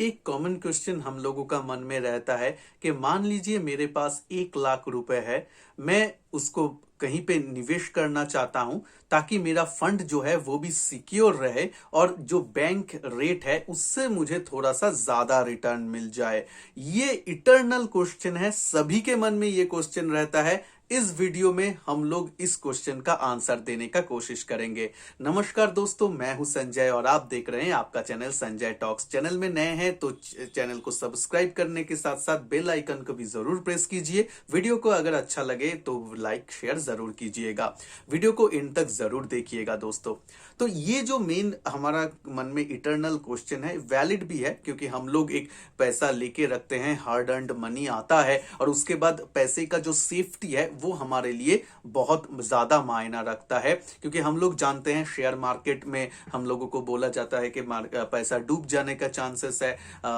एक common question हम लोगों का मन में रहता है कि मान लीजिए मेरे पास 1 लाख रुपए है। मैं उसको कहीं पे निवेश करना चाहता हूं ताकि मेरा फंड जो है वो भी सिक्योर रहे और जो बैंक रेट है उससे मुझे थोड़ा सा ज्यादा रिटर्न मिल जाए। ये इटर्नल क्वेश्चन है, सभी के मन में ये क्वेश्चन रहता है। इस वीडियो में हम लोग इस क्वेश्चन का आंसर देने का कोशिश करेंगे। नमस्कार दोस्तों, मैं हूं संजय और आप देख रहे हैं आपका चैनल संजय टॉक्स। चैनल में नए हैं तो चैनल को सब्सक्राइब करने के साथ साथ बेल आइकन को भी जरूर प्रेस कीजिए। वीडियो को अगर अच्छा लगे तो लाइक शेयर जरूर कीजिएगा। वीडियो को एंड तक जरूर देखिएगा दोस्तों। तो ये जो मेन हमारा मन में इटर्नल क्वेश्चन है, वैलिड भी है, क्योंकि हम लोग एक पैसा लेके रखते हैं, हार्ड अर्न्ड मनी आता है और उसके बाद पैसे का जो सेफ्टी है वो हमारे लिए बहुत ज्यादा मायना रखता है। क्योंकि हम लोग जानते हैं शेयर मार्केट में हम लोगों को बोला जाता है कि पैसा डूब जाने का चांसेस है।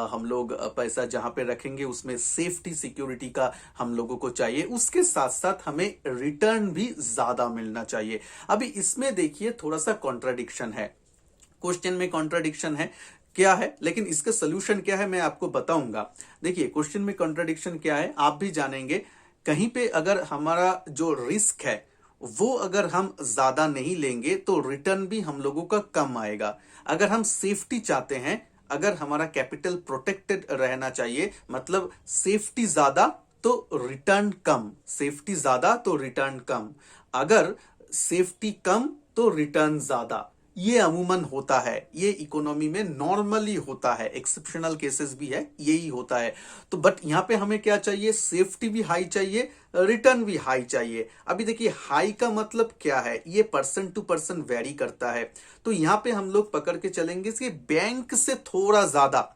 हम लोग पैसा जहां पे रखेंगे उसमें सेफ्टी सिक्योरिटी का हम लोगों को चाहिए, उसके साथ साथ हमें रिटर्न भी ज्यादा मिलना चाहिए। अभी इसमें देखिए थोड़ा सा कॉन्ट्राडिक्शन है, क्वेश्चन में कॉन्ट्राडिक्शन है। क्या है, लेकिन इसका सोल्यूशन क्या है मैं आपको बताऊंगा। देखिए क्वेश्चन में कॉन्ट्राडिक्शन क्या है आप भी जानेंगे। कहीं पे अगर हमारा जो रिस्क है वो अगर हम ज्यादा नहीं लेंगे तो रिटर्न भी हम लोगों का कम आएगा। अगर हम सेफ्टी चाहते हैं, अगर हमारा कैपिटल प्रोटेक्टेड रहना चाहिए, मतलब सेफ्टी ज्यादा तो रिटर्न कम, सेफ्टी ज्यादा तो रिटर्न कम, अगर सेफ्टी कम तो रिटर्न ज्यादा। ये अमूमन होता है, ये इकोनॉमी में नॉर्मली होता है, एक्सेप्शनल केसेस भी है, यही होता है। तो बट यहां पे हमें क्या चाहिए, सेफ्टी भी हाई चाहिए, रिटर्न भी हाई चाहिए। अभी देखिए हाई का मतलब क्या है, ये पर्सन टू पर्सन वेरी करता है। तो यहां पे हम लोग पकड़ के चलेंगे कि बैंक से थोड़ा ज्यादा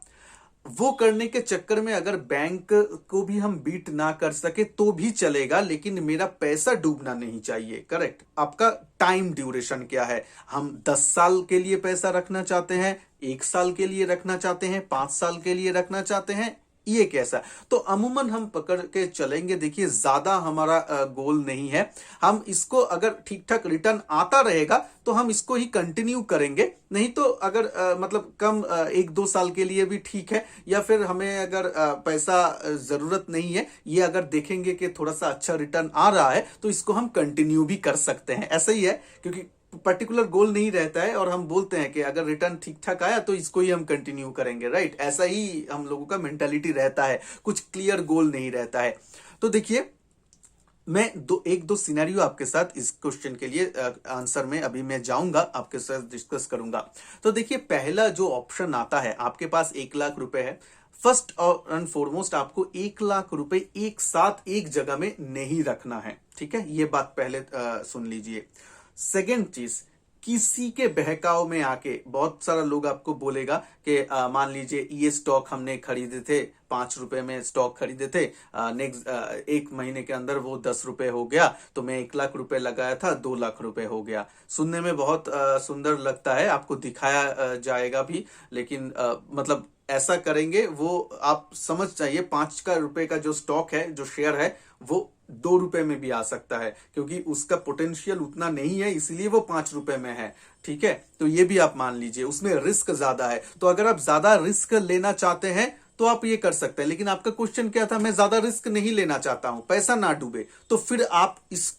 वो करने के चक्कर में अगर बैंक को भी हम बीट ना कर सके तो भी चलेगा, लेकिन मेरा पैसा डूबना नहीं चाहिए। करेक्ट। आपका टाइम ड्यूरेशन क्या है, हम 10 साल के लिए पैसा रखना चाहते हैं, 1 साल के लिए रखना चाहते हैं, 5 साल के लिए रखना चाहते हैं, ये कैसा। तो अमूमन हम पकड़ के चलेंगे। देखिए ज्यादा हमारा गोल नहीं है, हम इसको अगर ठीक ठाक रिटर्न आता रहेगा तो हम इसको ही कंटिन्यू करेंगे। नहीं तो अगर मतलब कम 1-2 साल के लिए भी ठीक है, या फिर हमें अगर पैसा जरूरत नहीं है, ये अगर देखेंगे कि थोड़ा सा अच्छा रिटर्न आ रहा है तो इसको हम कंटिन्यू भी कर सकते हैं। ऐसा ही है, क्योंकि पर्टिकुलर गोल नहीं रहता है और हम बोलते हैं कि अगर रिटर्न ठीक ठाक आया तो इसको ही हम कंटिन्यू करेंगे। राइट, ऐसा ही हम लोगों का मेंटालिटी रहता है, कुछ क्लियर गोल नहीं रहता है। तो देखिए मैं एक दो सिनेरियो आपके साथ इस क्वेश्चन के लिए आंसर में अभी मैं जाऊंगा, आपके साथ डिस्कस करूंगा। तो देखिए पहला जो ऑप्शन आता है, आपके पास 1 लाख रुपए है। फर्स्ट एंड फॉरमोस्ट आपको 1 लाख रुपए एक साथ एक जगह में नहीं रखना है, ठीक है, ये बात पहले सुन लीजिए। सेकेंड चीज, किसी के बहकाव में आके बहुत सारा लोग आपको बोलेगा कि मान लीजिए ये स्टॉक हमने खरीदे थे, 5 रुपए में स्टॉक खरीदे थे, नेक्स्ट 1 महीने के अंदर वो 10 रुपए हो गया, तो मैं 1 लाख रुपए लगाया था, 2 लाख रुपए हो गया। सुनने में बहुत सुंदर लगता है, आपको दिखाया जाएगा भी, लेकिन मतलब ऐसा करेंगे वो आप समझ जाइए, 5 रुपए का जो स्टॉक है, जो शेयर है, वो 2 रुपए में भी आ सकता है, क्योंकि उसका पोटेंशियल उतना नहीं है, इसलिए वो 5 रुपए में है। ठीक है, तो ये भी आप मान लीजिए, उसमें रिस्क ज्यादा है। तो अगर आप ज्यादा रिस्क लेना चाहते हैं तो आप ये कर सकते हैं। लेकिन आपका क्वेश्चन क्या था, मैं ज्यादा रिस्क नहीं लेना चाहता हूं, पैसा ना डूबे, तो फिर आप इस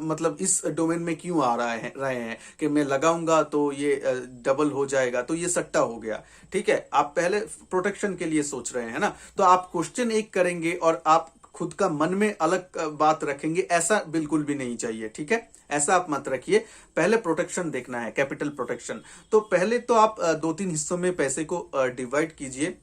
मतलब इस डोमेन में क्यों आ रहे हैं कि मैं लगाऊंगा तो ये डबल हो जाएगा, तो ये सट्टा हो गया। ठीक है, आप पहले प्रोटेक्शन के लिए सोच रहे हैं ना, तो आप क्वेश्चन एक करेंगे और आप खुद का मन में अलग बात रखेंगे, ऐसा बिल्कुल भी नहीं चाहिए। ठीक है, ऐसा आप मत रखिए। पहले प्रोटेक्शन देखना है, कैपिटल प्रोटेक्शन। तो पहले तो आप 2-3 हिस्सों में पैसे को डिवाइड कीजिए।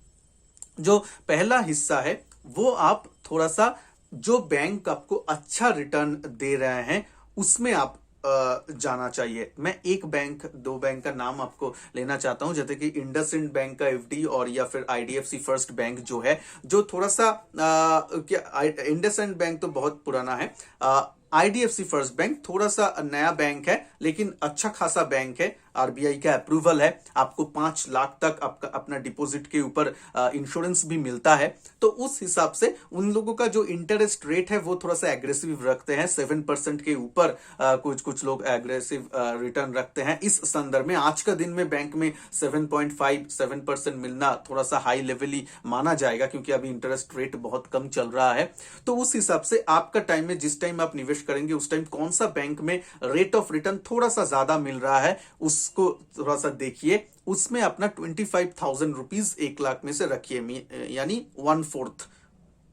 जो पहला हिस्सा है वो आप थोड़ा सा, जो बैंक आपको अच्छा रिटर्न दे रहे हैं उसमें आप जाना चाहिए। मैं एक बैंक, दो बैंक का नाम आपको लेना चाहता हूं, जैसे कि इंडसइंड बैंक का एफडी, और या फिर आईडीएफसी फर्स्ट बैंक जो है, जो थोड़ा सा क्या, इंडसइंड बैंक तो बहुत पुराना है, आईडीएफसी फर्स्ट बैंक थोड़ा सा नया बैंक है, लेकिन अच्छा खासा बैंक है, आरबीआई का अप्रूवल है, आपको 5 लाख तक आपका अपना डिपॉजिट के ऊपर इंश्योरेंस भी मिलता है। तो उस हिसाब से उन लोगों का जो इंटरेस्ट रेट है वो थोड़ा सा एग्रेसिव रखते हैं, 7% के ऊपर कुछ कुछ लोग एग्रेसिव रिटर्न रखते हैं। इस संदर्भ में आज का दिन में बैंक में 7.5-7% मिलना थोड़ा सा हाई लेवल ही माना जाएगा, क्योंकि अभी इंटरेस्ट रेट बहुत कम चल रहा है। तो उस हिसाब से आपका टाइम में जिस टाइम आप निवेश करेंगे उस टाइम कौन सा बैंक में रेट ऑफ रिटर्न थोड़ा सा ज्यादा मिल रहा है उसको थोड़ा सा देखिए, उसमें अपना 25,000 रुपीज 1 लाख में से रखिए, यानी 1/4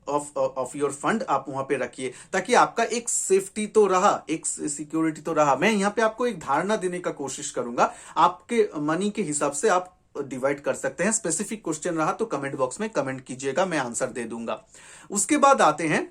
ऑफ योर फंड आप वहां पे रखिए, ताकि आपका एक सेफ्टी तो रहा, एक सिक्योरिटी तो रहा। मैं यहां पे आपको एक धारणा देने का कोशिश करूंगा, आपके मनी के हिसाब से आप डिवाइड कर सकते हैं। स्पेसिफिक क्वेश्चन रहा तो कमेंट बॉक्स में कमेंट कीजिएगा, मैं आंसर दे दूंगा। उसके बाद आते हैं,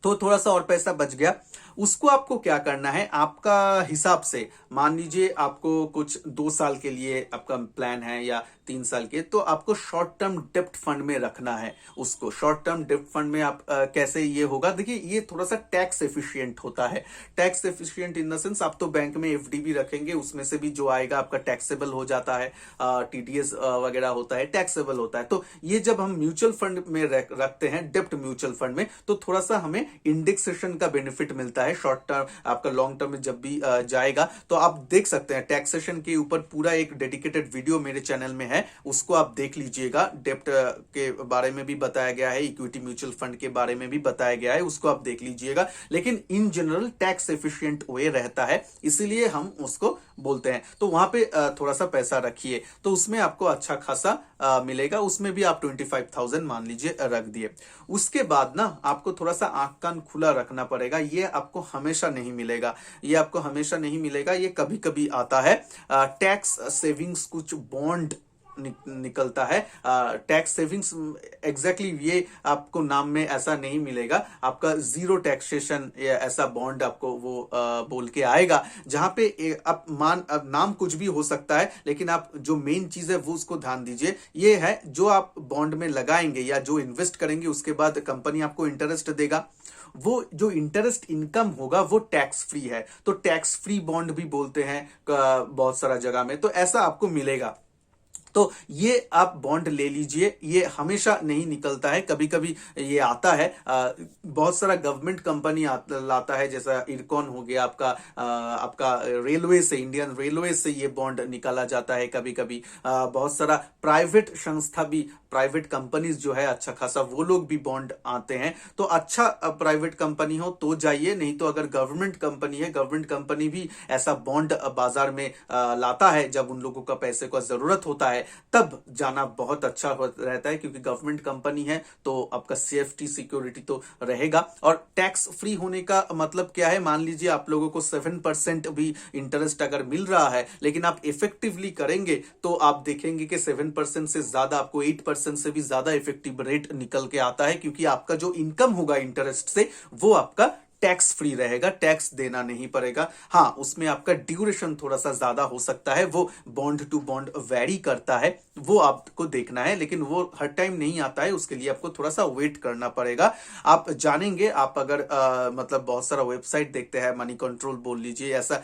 तो थोड़ा सा और पैसा बच गया, उसको आपको क्या करना है आपका हिसाब से। मान लीजिए आपको कुछ 2 साल के लिए आपका प्लान है या 3 साल के, तो आपको शॉर्ट टर्म डेप्ट फंड में रखना है उसको। शॉर्ट टर्म डेप्ट फंड में आप कैसे ये होगा, देखिए ये थोड़ा सा टैक्स एफिशिएंट होता है। Tax efficient in the sense, आप तो बैंक में एफडी भी रखेंगे, उसमें से भी जो आएगा आपका टैक्सेबल हो जाता है, टीडीएस वगैरह होता है, टैक्सेबल होता है। तो ये जब हम म्यूचुअल फंड में रखते हैं, डेप्ट म्यूचुअल फंड में, तो थोड़ा सा हमें इंडेक्सेशन का बेनिफिट मिलता है। शॉर्ट टर्म आपका लॉन्ग टर्म में जब भी जाएगा, तो आप देख सकते हैं टैक्सेशन के ऊपर पूरा एक डेडिकेटेड वीडियो मेरे चैनल में है, उसको आप देख लीजिएगा। डेप्ट के बारे में भी बताया गया है, इक्विटी म्यूचुअल फंड के बारे में भी बताया गया है, उसको आप देख लीजिएगा। लेकिन in general tax efficient way रहता है, इसीलिए हम उसको बोलते हैं। तो वहां पे थोड़ा सा पैसा रखिए, तो उसमें आपको अच्छा खासा मिलेगा। उसमें भी आप 25,000 मान लीजिए रख दिए। उसके बाद ना आपको थोड़ा सा आंख कान खुला रखना पड़ेगा, ये आपको हमेशा नहीं मिलेगा, ये आपको हमेशा नहीं मिलेगा, ये कभी कभी आता है। टैक्स सेविंग्स कुछ बॉन्ड निकलता है, टैक्स सेविंग्स एग्जैक्टली ये आपको नाम में ऐसा नहीं मिलेगा, आपका जीरो टैक्सेशन या ऐसा बॉन्ड आपको वो बोल के आएगा, जहां पे आप नाम कुछ भी हो सकता है, लेकिन आप जो मेन चीज है वो उसको ध्यान दीजिए। ये है जो आप बॉन्ड में लगाएंगे या जो इन्वेस्ट करेंगे, उसके बाद कंपनी आपको इंटरेस्ट देगा, वो जो इंटरेस्ट इनकम होगा वो टैक्स फ्री है। तो टैक्स फ्री बॉन्ड भी बोलते हैं बहुत सारा जगह में, तो ऐसा आपको मिलेगा। तो ये आप बॉन्ड ले लीजिए, ये हमेशा नहीं निकलता है, कभी कभी ये आता है। बहुत सारा गवर्नमेंट कंपनी लाता है, जैसा इरकॉन हो गया आपका, आपका रेलवे से, इंडियन रेलवे से ये बॉन्ड निकाला जाता है कभी कभी। बहुत सारा प्राइवेट संस्था भी, प्राइवेट कंपनीज जो है अच्छा खासा, वो लोग भी बॉन्ड आते हैं। तो अच्छा प्राइवेट कंपनी हो तो जाइए, नहीं तो अगर गवर्नमेंट कंपनी है, गवर्नमेंट कंपनी भी ऐसा बॉन्ड बाजार में लाता है, जब उन लोगों का पैसे का जरूरत होता है तब जाना बहुत अच्छा रहता है, क्योंकि गवर्नमेंट कंपनी है तो आपका सेफ्टी सिक्योरिटी तो रहेगा। और टैक्स फ्री होने का मतलब क्या है, मान लीजिए आप लोगों को 7% भी इंटरेस्ट अगर मिल रहा है, लेकिन आप इफेक्टिवली करेंगे तो आप देखेंगे कि 7% से ज्यादा, आपको 8% से भी ज्यादा इफेक्टिव रेट निकल के आता है, क्योंकि आपका जो इनकम होगा इंटरेस्ट से वो आपका टैक्स फ्री रहेगा, टैक्स देना नहीं पड़ेगा। हाँ, उसमें आपका ड्यूरेशन थोड़ा सा ज्यादा हो सकता है, वो बॉन्ड टू बॉन्ड वेरी करता है, वो आपको देखना है, लेकिन वो हर टाइम नहीं आता है, उसके लिए आपको थोड़ा सा वेट करना पड़ेगा। आप जानेंगे, आप अगर मतलब बहुत सारा वेबसाइट देखते हैं, मनी कंट्रोल बोल लीजिए, ऐसा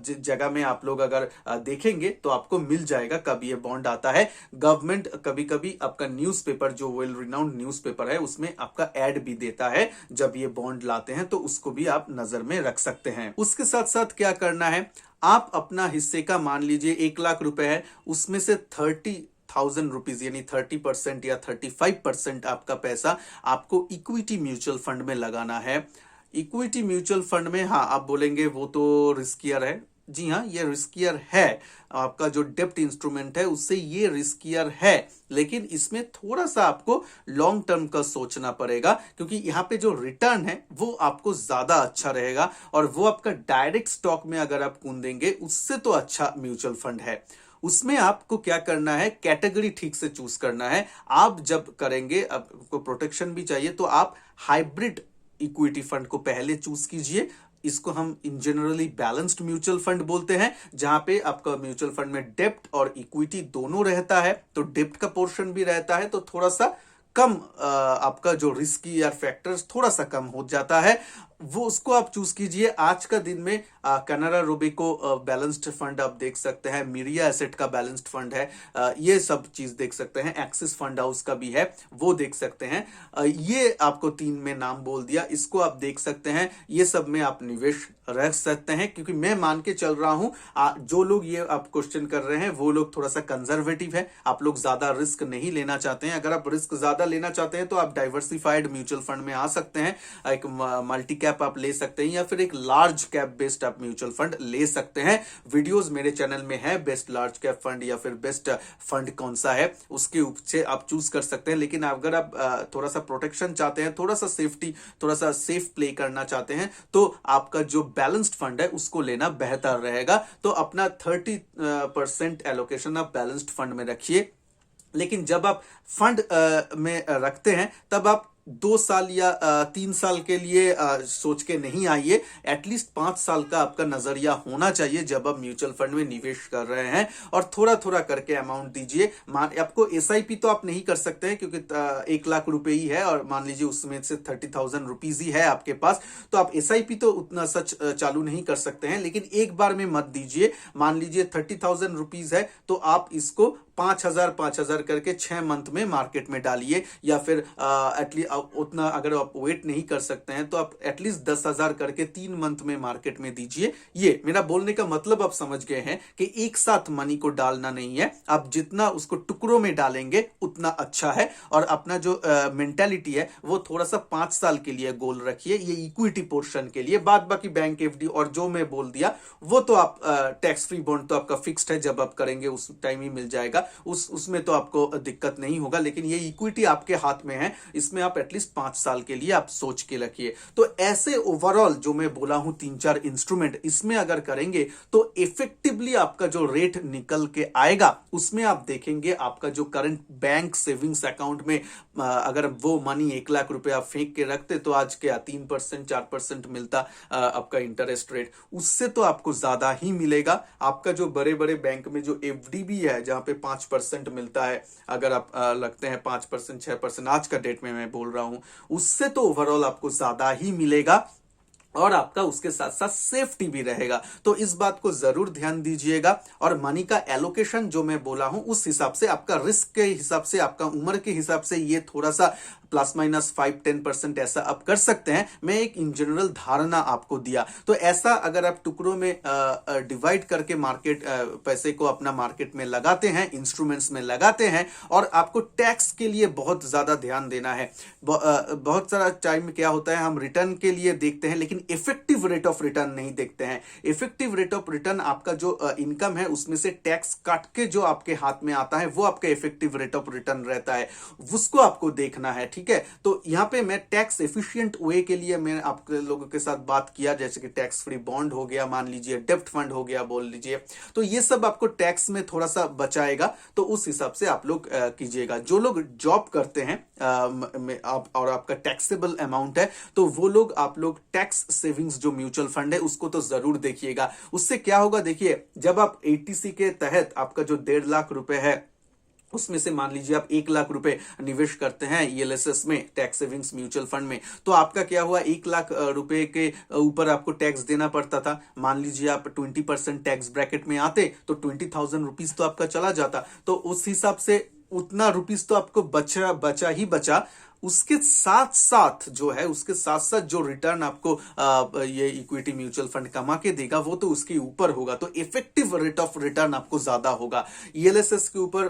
जगह में आप लोग अगर देखेंगे तो आपको मिल जाएगा कब ये बॉन्ड आता है। गवर्नमेंट कभी कभी आपका न्यूज़पेपर, जो वेल रिनाउंड न्यूज़पेपर है, उसमें आपका एड भी देता है जब ये बॉन्ड लाते हैं, तो उसको भी आप नजर में रख सकते हैं। उसके साथ साथ क्या करना है, आप अपना हिस्से का, मान लीजिए 1 लाख रुपए है, उसमें से 30,000 रुपीज यानी 30% या 35% आपका पैसा आपको इक्विटी म्यूचुअल फंड में लगाना है। इक्विटी म्यूचुअल फंड में, हाँ आप बोलेंगे वो तो रिस्कियर है, जी हाँ ये रिस्कियर है, आपका जो डेप्ट इंस्ट्रूमेंट है उससे ये रिस्कियर है, लेकिन इसमें थोड़ा सा आपको लॉन्ग टर्म का सोचना पड़ेगा, क्योंकि यहाँ पे जो रिटर्न है वो आपको ज्यादा अच्छा रहेगा, और वो आपका डायरेक्ट स्टॉक में अगर आप कूदेंगे उससे तो अच्छा म्यूचुअल फंड है। उसमें आपको क्या करना है, कैटेगरी ठीक से चूज करना है। आप जब करेंगे, आपको प्रोटेक्शन भी चाहिए, तो आप हाइब्रिड इक्विटी फंड को पहले चूज कीजिए। इसको हम इन जनरली बैलेंस्ड म्यूचुअल फंड बोलते हैं, जहां पे आपका म्यूचुअल फंड में डेप्ट और इक्विटी दोनों रहता है। तो डेप्ट का पोर्शन भी रहता है, तो थोड़ा सा कम आपका जो रिस्की या फैक्टर्स थोड़ा सा कम हो जाता है। वो उसको आप चूज कीजिए। आज का दिन में कैनरा रोबेको बैलेंस्ड फंड आप देख सकते हैं, मिरिया एसेट का बैलेंस्ड फंड है, ये सब चीज देख सकते हैं, एक्सिस फंड हाउस का भी है वो देख सकते हैं। ये आपको 3 में नाम बोल दिया, इसको आप देख सकते हैं, ये सब में आप निवेश रख सकते हैं। क्योंकि मैं मान के चल रहा हूं जो लोग ये आप क्वेश्चन कर रहे हैं वो लोग थोड़ा सा कंजर्वेटिव है, आप लोग ज्यादा रिस्क नहीं लेना चाहते हैं। अगर आप रिस्क ज्यादा लेना चाहते हैं तो आप डाइवर्सिफाइड म्यूचुअल फंड में आ सकते हैं, एक मल्टी कैप आप ले सकते हैं या फिर एक लार्ज कैप बेस्ड आप म्यूचुअल फंड ले सकते हैं। वीडियोस मेरे चैनल में है, बेस्ट लार्ज कैप फंड या फिर बेस्ट फंड कौन सा है उसके ऊपर आप चूज कर सकते हैं। लेकिन अगर आप थोड़ा सा प्रोटेक्शन चाहते हैं, थोड़ा सा सेफ्टी, थोड़ा सा सेफ प्ले करना चाहते हैं तो आपका जो बैलेंस्ड फंड है उसको लेना बेहतर रहेगा। तो अपना 30% एलोकेशन आप बैलेंस्ड फंड में रखिए। लेकिन जब आप फंड में रखते हैं तब आप 2 साल या 3 साल के लिए सोच के नहीं आइए, एटलीस्ट 5 साल का आपका नजरिया होना चाहिए जब आप म्यूचुअल फंड में निवेश कर रहे हैं। और थोड़ा थोड़ा करके अमाउंट दीजिए। आपको एसआईपी तो आप नहीं कर सकते हैं क्योंकि 1 लाख रुपए ही है और मान लीजिए उसमें से 30,000 रुपीज ही है आपके पास, तो आप एसआईपी तो उतना सच चालू नहीं कर सकते हैं। लेकिन एक बार में मत दीजिए। मान लीजिए 30,000 रुपीज है तो आप इसको 5,000 करके 6 मंथ में मार्केट में डालिए, या फिर एटलीस्ट उतना अगर आप वेट नहीं कर सकते हैं तो आप एटलीस्ट 10,000 करके 3 मंथ में मार्केट में दीजिए। ये मेरा बोलने का मतलब आप समझ गए हैं कि एक साथ मनी को डालना नहीं है, आप जितना उसको टुकड़ों में डालेंगे उतना अच्छा है। और अपना जो मेंटालिटी है वो थोड़ा सा 5 साल के लिए गोल रखिए, ये इक्विटी पोर्शन के लिए। बाद बाकी बैंक एफडी और जो मैं बोल दिया वो तो आप टैक्स फ्री बॉन्ड तो आपका फिक्स्ड है, जब आप करेंगे उस टाइम ही मिल जाएगा, उसमें तो आपको दिक्कत नहीं होगा। लेकिन ये इक्विटी आपके हाथ में है, इसमें आप एटलीस्ट 5 साल के लिए आप सोच के रखिए। तो ऐसे ओवरऑल जो मैं बोला हूं 3-4 इंस्ट्रूमेंट, इसमें अगर करेंगे तो इफेक्टिवली आपका जो रेट निकल के आएगा उसमें आप देखेंगे आपका जो करंट बैंक सेविंग्स अकाउंट में अगर वो मनी 1 लाख रुपए आप फेंक के रखते तो आज क्या 3% 4% मिलता आपका इंटरेस्ट रेट, उससे तो आपको ज्यादा ही मिलेगा। आपका जो बड़े बड़े बैंक में जो एफडी भी है जहां पे 5% मिलता है, अगर आप लगते हैं 5% 6% आज का डेट में मैं बोल रहा हूं, उससे तो ओवरऑल आपको ज्यादा ही मिलेगा और आपका उसके साथ साथ सेफ्टी भी रहेगा। तो इस बात को जरूर ध्यान दीजिएगा। और मनी का एलोकेशन जो मैं बोला हूं उस हिसाब से, आपका रिस्क के हिसाब से, आपका उम्र के हिसाब से ये थोड़ा सा ±5-10% ऐसा आप कर सकते हैं। मैं एक इन जनरल धारणा आपको दिया। तो ऐसा अगर आप टुकड़ों में डिवाइड करके मार्केट पैसे को अपना मार्केट में लगाते हैं, इंस्ट्रूमेंट्स में लगाते हैं, और आपको टैक्स के लिए बहुत ज्यादा ध्यान देना है। बहुत सारा टाइम क्या होता है हम रिटर्न के लिए देखते हैं लेकिन इफेक्टिव रेट ऑफ रिटर्न नहीं देखते हैं। इफेक्टिव रेट ऑफ रिटर्न आपका जो इनकम है उसमें से टैक्स काट के जो आपके हाथ में आता है वो आपका इफेक्टिव रेट ऑफ रिटर्न रहता है, उसको आपको देखना है। ठीक है, तो यहां पे मैं टैक्स एफिशिएंट वे के लिए मैं आप लोगों के साथ बात किया, जैसे कि टैक्स फ्री बॉन्ड हो गया, मान लीजिए डेब्ट फंड हो गया बोल लीजिए, तो ये सब आपको टैक्स में थोड़ा सा बचाएगा। तो उस हिसाब से आप लोग कीजिएगा। जो लोग जॉब करते हैं और आपका टैक्सेबल अमाउंट है तो वो लोग, आप लोग टैक्स सेविंग्स जो म्यूचुअल फंड है उसको तो जरूर देखिएगा। उससे क्या होगा देखिए, जब आप एटीसी के तहत आपका जो 1.5 लाख रुपए है उसमें से मान लीजिए आप 1 लाख रुपए निवेश करते हैं ईएलएसएस में, टैक्स सेविंग्स म्यूचुअल फंड में, तो आपका क्या हुआ 1 लाख रुपए के ऊपर आपको टैक्स देना पड़ता था। मान लीजिए आप 20% टैक्स ब्रैकेट में आते तो 20,000 रुपीज तो आपका चला जाता। तो उस हिसाब से उतना रुपीज तो आपको बचा ही बचा। उसके साथ साथ जो है, उसके साथ साथ जो रिटर्न आपको ये इक्विटी म्यूचुअल फंड कमा के देगा वो तो उसके ऊपर होगा। तो इफेक्टिव रेट ऑफ रिटर्न आपको ज्यादा होगा। ईएलएसएस के ऊपर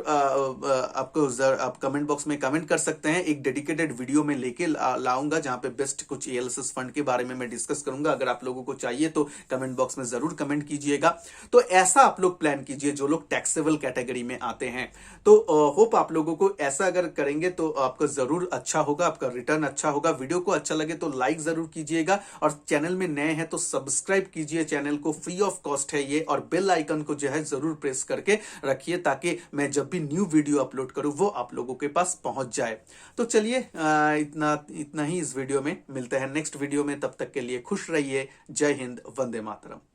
आपको आप कमेंट बॉक्स में कमेंट कर सकते हैं, एक डेडिकेटेड वीडियो में लेके लाऊंगा जहां पे बेस्ट कुछ ईएलएसएस फंड के बारे में मैं डिस्कस करूंगा। अगर आप लोगों को चाहिए तो कमेंट बॉक्स में जरूर कमेंट कीजिएगा। तो ऐसा आप लोग प्लान कीजिए जो लोग टैक्सेबल कैटेगरी में आते हैं। तो होप आप लोगों को ऐसा अगर करेंगे तो आपको जरूर अच्छा होगा, आपका रिटर्न अच्छा होगा। वीडियो को अच्छा लगे तो लाइक जरूर कीजिएगा, और चैनल में नए हैं तो सब्सक्राइब कीजिए, चैनल को फ्री ऑफ कॉस्ट है ये, और बेल आइकन को जो है जरूर प्रेस करके रखिए ताकि मैं जब भी न्यू वीडियो अपलोड करूं वो आप लोगों के पास पहुंच जाए। तो चलिए इतना ही इस वीडियो में, मिलते हैं नेक्स्ट वीडियो में। तब तक के लिए खुश रहिए। जय हिंद, वंदे मातरम।